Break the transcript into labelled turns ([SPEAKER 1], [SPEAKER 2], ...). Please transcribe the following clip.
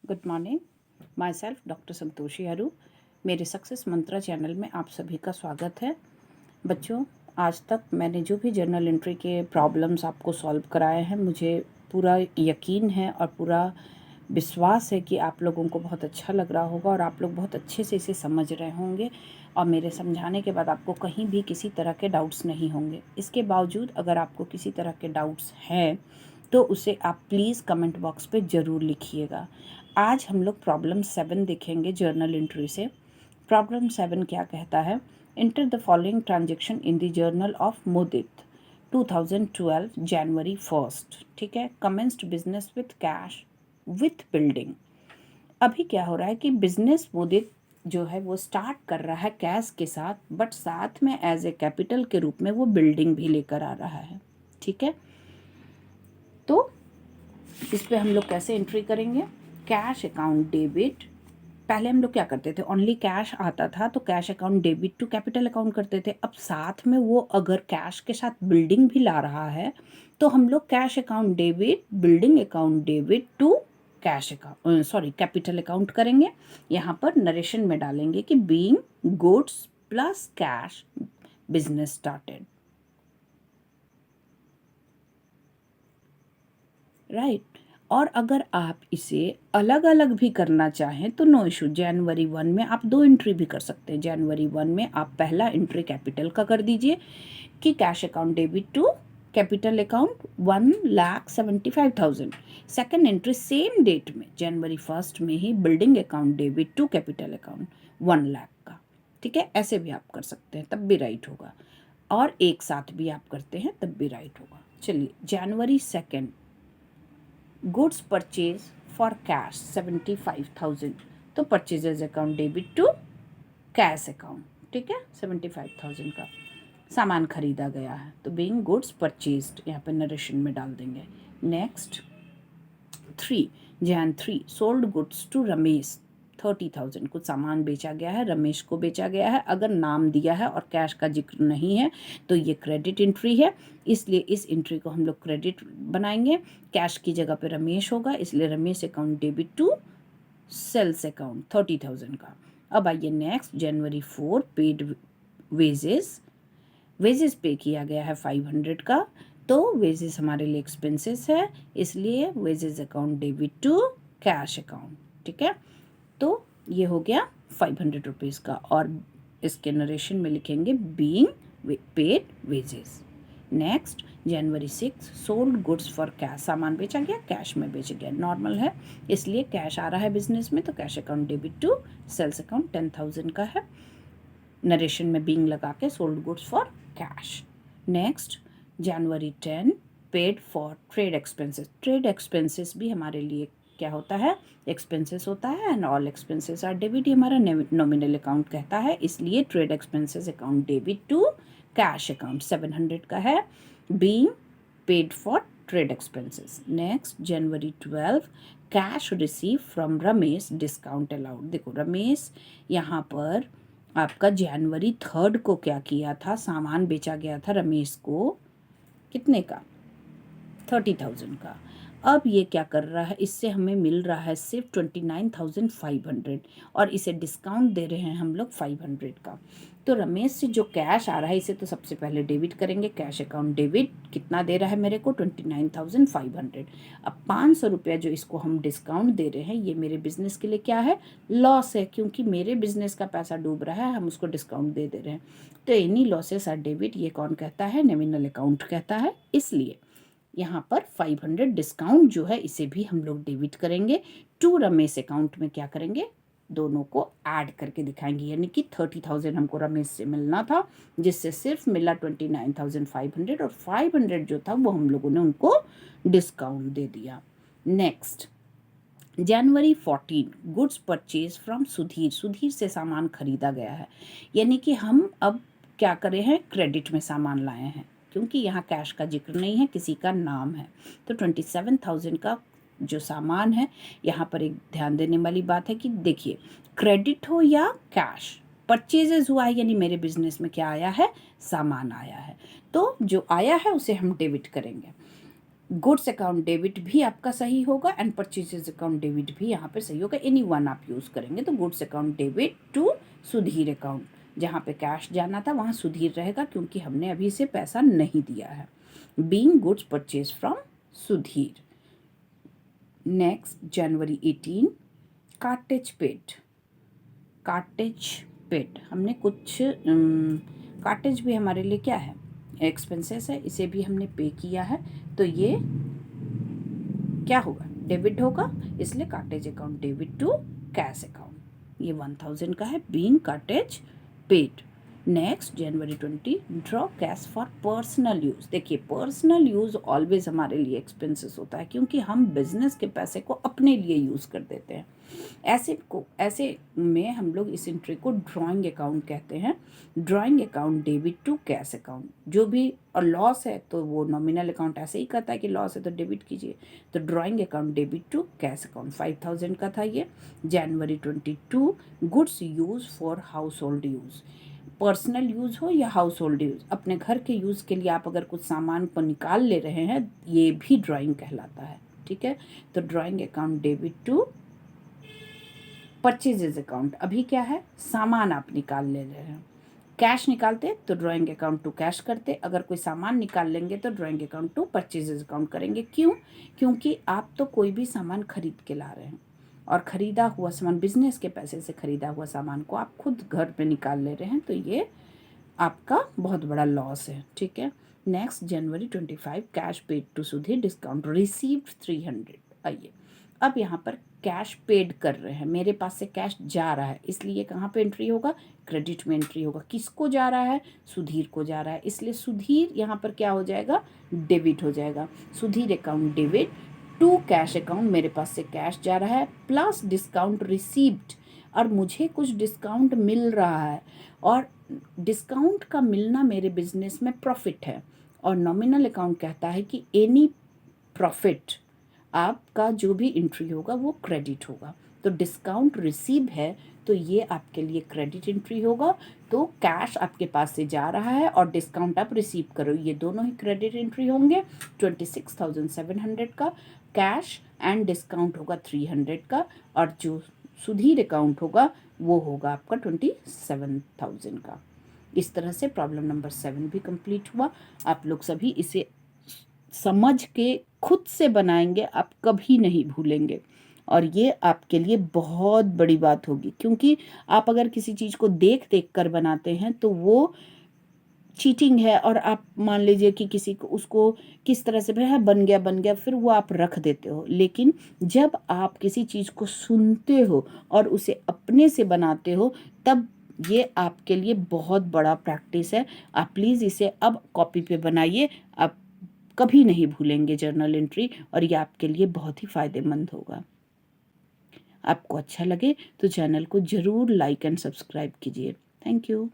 [SPEAKER 1] Good morning. My self doctor Santoshi हरू। मेरे success मंत्रा channel में आप सभी का स्वागत है। बच्चों, आज तक मैंने जो भी जर्नल एंट्री के प्रॉब्लम्स आपको सॉल्व कराए हैं, मुझे पूरा यकीन है और पूरा विश्वास है कि आप लोगों को बहुत अच्छा लग रहा होगा और आप लोग बहुत अच्छे से इसे समझ रहे होंगे और मेरे समझाने के बाद आपको कहीं भी किसी तरह के डाउट्स नहीं होंगे। इसके बावजूद अगर आपको किसी तरह के डाउट्स हैं तो उसे आप प्लीज़ कमेंट बॉक्स पे ज़रूर लिखिएगा। आज हम लोग प्रॉब्लम 7 देखेंगे जर्नल एंट्री से। प्रॉब्लम 7 क्या कहता है? Enter the following transaction in the journal of Mudit 2012 January 1। ठीक है। Commenced business with cash with building. अभी क्या हो रहा है कि बिजनेस मुदित जो है वो स्टार्ट कर रहा है कैश के साथ, बट साथ में एज ए कैपिटल के रूप में वो बिल्डिंग भी लेकर आ रहा है। ठीक है। तो इस पे हम लोग कैसे एंट्री करेंगे? Cash account debit. पहले हम लोग क्या करते थे, ओनली कैश आता था तो cash account debit to capital account करते थे। अब साथ में वो अगर कैश के साथ बिल्डिंग भी ला रहा है तो हम लोग cash account debit building account debit to cash account capital account करेंगे। यहाँ पर नरेशन में डालेंगे कि being goods plus cash business started. Right. और अगर आप इसे अलग अलग भी करना चाहें तो नो इशू। जनवरी 1 में आप 2 एंट्री भी कर सकते हैं। जनवरी 1 में आप पहला एंट्री कैपिटल का कर दीजिए कि cash account debit to capital account 1,75,000। Second entry same date में जनवरी 1 में ही building account debit to capital account 1 lakh का। ठीक है। ऐसे भी आप कर सकते हैं, तब भी राइट होगा। और एक साथ भी आप करते हैं तब भी राइट होगा। चलिए, January 2 goods purchase for cash 75,000, तो purchases account debit to cash account. ठीक है। 75,000 का सामान खरीदा गया है तो बीइंग गुड्स परचेज्ड यहाँ पे नरेशन में डाल देंगे। Next 3 Jan 3 sold goods to Ramesh 30,000। कुछ सामान बेचा गया है, रमेश को बेचा गया है। अगर नाम दिया है और कैश का जिक्र नहीं है तो ये क्रेडिट एंट्री है, इसलिए इस एंट्री को हम लोग क्रेडिट बनाएंगे। कैश की जगह पे रमेश होगा, इसलिए Ramesh account debit to sales account 30,000 का। अब आइए नेक्स्ट, जनवरी 4 पेड वेजेस पे किया गया है 500 का, तो वेजेस हमारे लिए एक्सपेंसेस है, इसलिए wages account debit to cash account. ठीक है। तो ये हो गया 500 रुपीज़ का और इसके नरेशन में लिखेंगे being paid wages. Next, January 6 sold goods for cash. सामान बेचा गया, कैश में बेचा गया, नॉर्मल है, इसलिए कैश आ रहा है बिजनेस में तो cash account debit to sales account 10,000 का है। नरेशन में बीइंग लगा के sold goods for cash. Next, January 10 paid for trade expenses. Trade expenses भी हमारे लिए क्या होता है? एक्सपेंसेस होता है and all expenses are debit. हमारा नॉमिनल अकाउंट कहता है, इसलिए trade expenses account debit to cash account 700 का है, being paid for trade expenses. Next, January 12 cash receive from Ramesh discount allowed. देखो, रमेश यहाँ पर आपका जनवरी 3 को क्या किया था, सामान बेचा गया था रमेश को कितने का? 30,000 का। अब ये क्या कर रहा है, इससे हमें मिल रहा है सिर्फ 29,500 और इसे डिस्काउंट दे रहे हैं हम लोग 500 का। तो रमेश से जो कैश आ रहा है इसे तो सबसे पहले डेबिट करेंगे। कैश अकाउंट डेबिट कितना दे रहा है मेरे को? 29,500। अब 500 रुपया जो इसको हम डिस्काउंट दे रहे हैं, ये मेरे बिजनेस के लिए क्या है? लॉस है, क्योंकि मेरे बिजनेस का पैसा डूब रहा है, हम उसको डिस्काउंट दे रहे हैं। तो एनी लॉसेस आर डेबिट, ये कौन कहता है? नॉमिनल अकाउंट कहता है, इसलिए यहाँ पर 500 डिस्काउंट जो है इसे भी हम लोग डेबिट करेंगे। टू रमेश अकाउंट में क्या करेंगे? दोनों को ऐड करके दिखाएंगे, यानी कि 30,000 हमको रमेश से मिलना था, जिससे सिर्फ मिला 29,500 और 500 जो था वो हम लोगों ने उनको डिस्काउंट दे दिया। Next, January 14 goods purchase from Sudhir. Sudhir से सामान खरीदा गया है, यानी कि हम अब क्या करे हैं? क्रेडिट में सामान लाए हैं, क्योंकि यहाँ कैश का जिक्र नहीं है, किसी का नाम है। तो 27,000 का जो सामान है, यहाँ पर एक ध्यान देने वाली बात है कि देखिए, क्रेडिट हो या कैश, परचेजेस हुआ है, यानी मेरे बिजनेस में क्या आया है? सामान आया है, तो जो आया है उसे हम डेबिट करेंगे। गुड्स अकाउंट डेबिट भी आपका सही होगा एंड परचेजेज अकाउंट डेबिट भी यहाँ पे सही होगा, एनी वन आप यूज़ करेंगे। तो goods account debit to Sudhir account, जहाँ पे कैश जाना था वहाँ सुधीर रहेगा क्योंकि हमने अभी से पैसा नहीं दिया है। Being goods purchase from Sudhir. Next January 18 cartage paid. Cartage paid हमने कुछ कार्टेज भी हमारे लिए क्या है, एक्सपेंसेस है, इसे भी हमने पे किया है, तो ये क्या होगा, डेबिट होगा, इसलिए cartage account debit to cash account. ये 1000 का है, being cartage paid. Next January 20 draw cash for personal use. देखिए पर्सनल यूज़ ऑलवेज हमारे लिए एक्सपेंसेस होता है क्योंकि हम बिजनेस के पैसे को अपने लिए यूज़ कर देते हैं। ऐसे में हम लोग इस एंट्री को ड्राइंग अकाउंट कहते हैं। Drawing account debit to cash account. जो भी और लॉस है तो वो नॉमिनल अकाउंट ऐसे ही कहता है कि लॉस है तो डेबिट कीजिए, तो drawing account debit to cash account. 5000 का था ये। January 22 goods use for household use. Personal use हो या हाउस होल्ड यूज़, अपने घर के यूज़ के लिए आप अगर कुछ सामान को निकाल ले रहे हैं, ये भी ड्राइंग कहलाता है। ठीक है, तो drawing account debit to purchases account. अभी क्या है, सामान आप निकाल ले रहे हैं, कैश निकालते तो ड्राइंग अकाउंट टू कैश करते, अगर कोई सामान निकाल लेंगे तो drawing account to purchases account करेंगे। क्यों? क्योंकि आप तो कोई भी सामान खरीद के ला रहे हैं और ख़रीदा हुआ सामान, बिजनेस के पैसे से ख़रीदा हुआ सामान को आप खुद घर पे निकाल ले रहे हैं, तो ये आपका बहुत बड़ा लॉस है। ठीक है, next January 25 cash paid to Sudhir, discount received 300। आइए अब यहाँ पर कैश पेड कर रहे हैं, मेरे पास से कैश जा रहा है, इसलिए कहाँ पे एंट्री होगा, क्रेडिट में एंट्री होगा। किसको जा रहा है, सुधीर को जा रहा है, इसलिए सुधीर यहाँ पर क्या हो जाएगा, डेबिट हो जाएगा। Sudhir account debit to cash account, मेरे पास से कैश जा रहा है प्लस डिस्काउंट रिसीव्ड, और मुझे कुछ डिस्काउंट मिल रहा है, और डिस्काउंट का मिलना मेरे बिजनेस में प्रॉफिट है। और नॉमिनल अकाउंट कहता है कि एनी प्रॉफिट, आपका जो भी एंट्री होगा वो क्रेडिट होगा। तो डिस्काउंट रिसीव है तो ये आपके लिए क्रेडिट एंट्री होगा। तो कैश आपके पास से जा रहा है और डिस्काउंट आप रिसीव करो, ये दोनों ही क्रेडिट एंट्री होंगे। 26,700 का कैश एंड डिस्काउंट होगा 300 का, और जो सुधीर अकाउंट होगा वो होगा आपका 27,000 का। इस तरह से प्रॉब्लम नंबर 7 भी कंप्लीट हुआ। आप लोग सभी इसे समझ के खुद से बनाएंगे, आप कभी नहीं भूलेंगे, और ये आपके लिए बहुत बड़ी बात होगी। क्योंकि आप अगर किसी चीज़ को देख देख कर बनाते हैं तो वो चीटिंग है, और आप मान लीजिए कि किसी को उसको किस तरह से भाई बन गया फिर वो आप रख देते हो। लेकिन जब आप किसी चीज़ को सुनते हो और उसे अपने से बनाते हो, तब ये आपके लिए बहुत बड़ा प्रैक्टिस है। आप प्लीज़ इसे अब कॉपी पे बनाइए, आप कभी नहीं भूलेंगे जर्नल एंट्री, और ये आपके लिए बहुत ही फ़ायदेमंद होगा। आपको अच्छा लगे तो चैनल को ज़रूर लाइक एंड सब्सक्राइब कीजिए। Thank you.